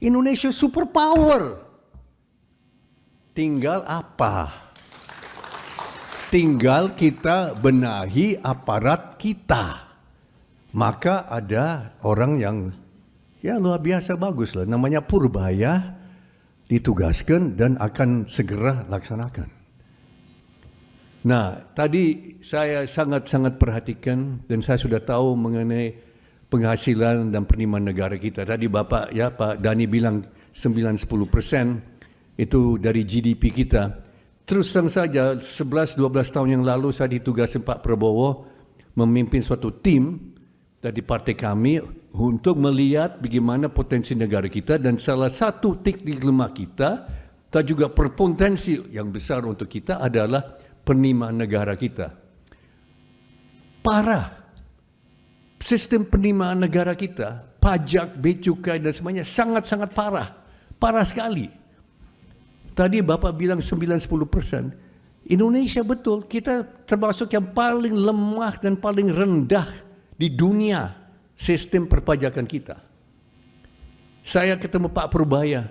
Indonesia superpower. Tinggal apa? Tinggal kita benahi aparat kita. Maka ada orang yang luar biasa bagus lah. Namanya Purbaya, ditugaskan dan akan segera laksanakan. Nah, tadi saya sangat-sangat perhatikan dan saya sudah tahu mengenai penghasilan dan penerimaan negara kita. Tadi Pak Dhani bilang 9-10% itu dari GDP kita. Terus terang saja 11-12 tahun yang lalu saya ditugaskan Pak Prabowo memimpin suatu tim dari partai kami untuk melihat bagaimana potensi negara kita, dan salah satu titik lemah kita dan juga berpotensi yang besar untuk kita adalah penerimaan negara kita. Parah. Sistem penerimaan negara kita, pajak, bea cukai dan semuanya sangat-sangat parah. Parah sekali. Tadi Bapak bilang 9-10%. Indonesia betul, kita termasuk yang paling lemah dan paling rendah di dunia sistem perpajakan kita. Saya ketemu Pak Purbaya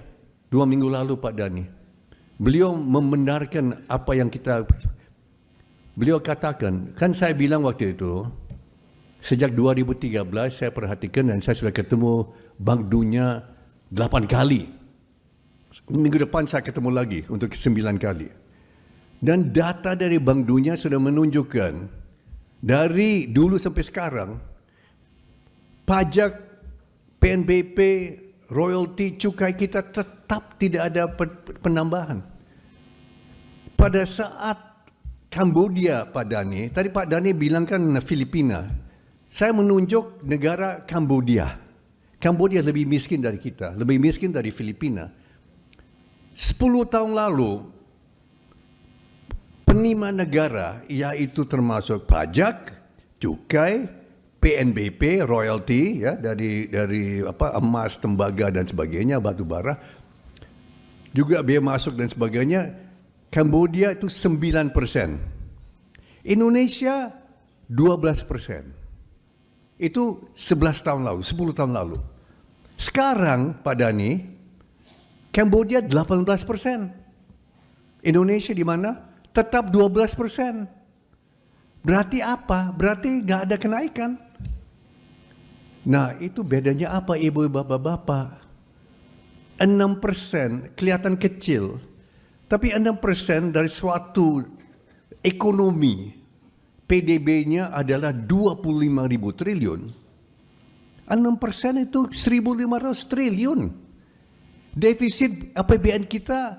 2 minggu lalu, Pak Dhani. Beliau membenarkan apa yang beliau katakan. Kan saya bilang waktu itu, sejak 2013 saya perhatikan dan saya sudah ketemu Bank Dunia 8 kali. Minggu depan saya ketemu lagi untuk 9 kali. Dan data dari Bank Dunia sudah menunjukkan dari dulu sampai sekarang pajak, PNBP, royalti, cukai kita tetap tidak ada penambahan. Pada saat Kambodia, Pak Dhani, tadi Pak Dhani bilang kan Filipina. Saya menunjuk negara Kambodia. Kambodia lebih miskin dari kita, lebih miskin dari Filipina. 10 tahun lalu, penerimaan negara, yaitu termasuk pajak, cukai, PNBP, royalti, ya, dari emas, tembaga dan sebagainya, batu bara, juga biaya masuk dan sebagainya, Kambodia itu 9%. Indonesia 12%. Itu 11 tahun lalu, 10 tahun lalu. Sekarang, Pak Dhani, Kambodia 18%. Indonesia di mana? Tetap 12%. Berarti apa? Berarti nggak ada kenaikan. Nah, itu bedanya apa, ibu, bapak-bapak? 6% kelihatan kecil. Tapi 6% dari suatu ekonomi, PDB-nya adalah 25.000 triliun. 6% itu 1.500 triliun. Defisit APBN kita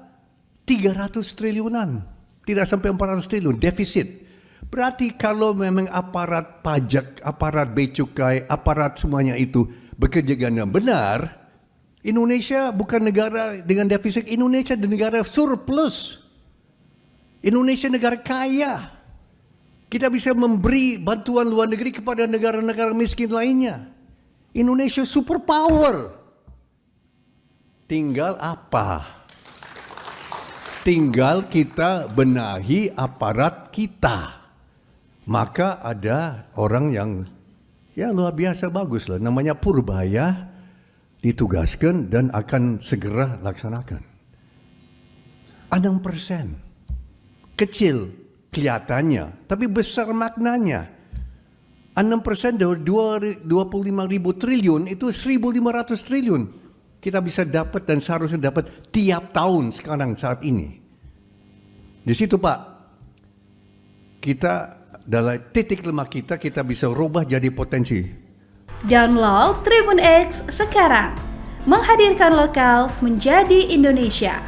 300 triliunan. Tidak sampai 400 triliun defisit. Berarti kalau memang aparat pajak, aparat bea cukai, aparat semuanya itu bekerja dengan benar, Indonesia bukan negara dengan defisit. Indonesia negara surplus. Indonesia negara kaya. Kita bisa memberi bantuan luar negeri kepada negara-negara miskin lainnya. Indonesia superpower. Tinggal apa? Tinggal kita benahi aparat kita. Maka ada orang yang luar biasa bagus lah. Namanya Purbaya, ditugaskan dan akan segera laksanakan. 6%. Kecil kelihatannya, tapi besar maknanya. 6% dari 25.000 triliun itu 1.500 triliun. Kita bisa dapat dan seharusnya dapat tiap tahun sekarang saat ini. Di situ Pak, kita dalam titik lemah kita bisa rubah jadi potensi. Download Tribun X sekarang, menghadirkan lokal menjadi Indonesia.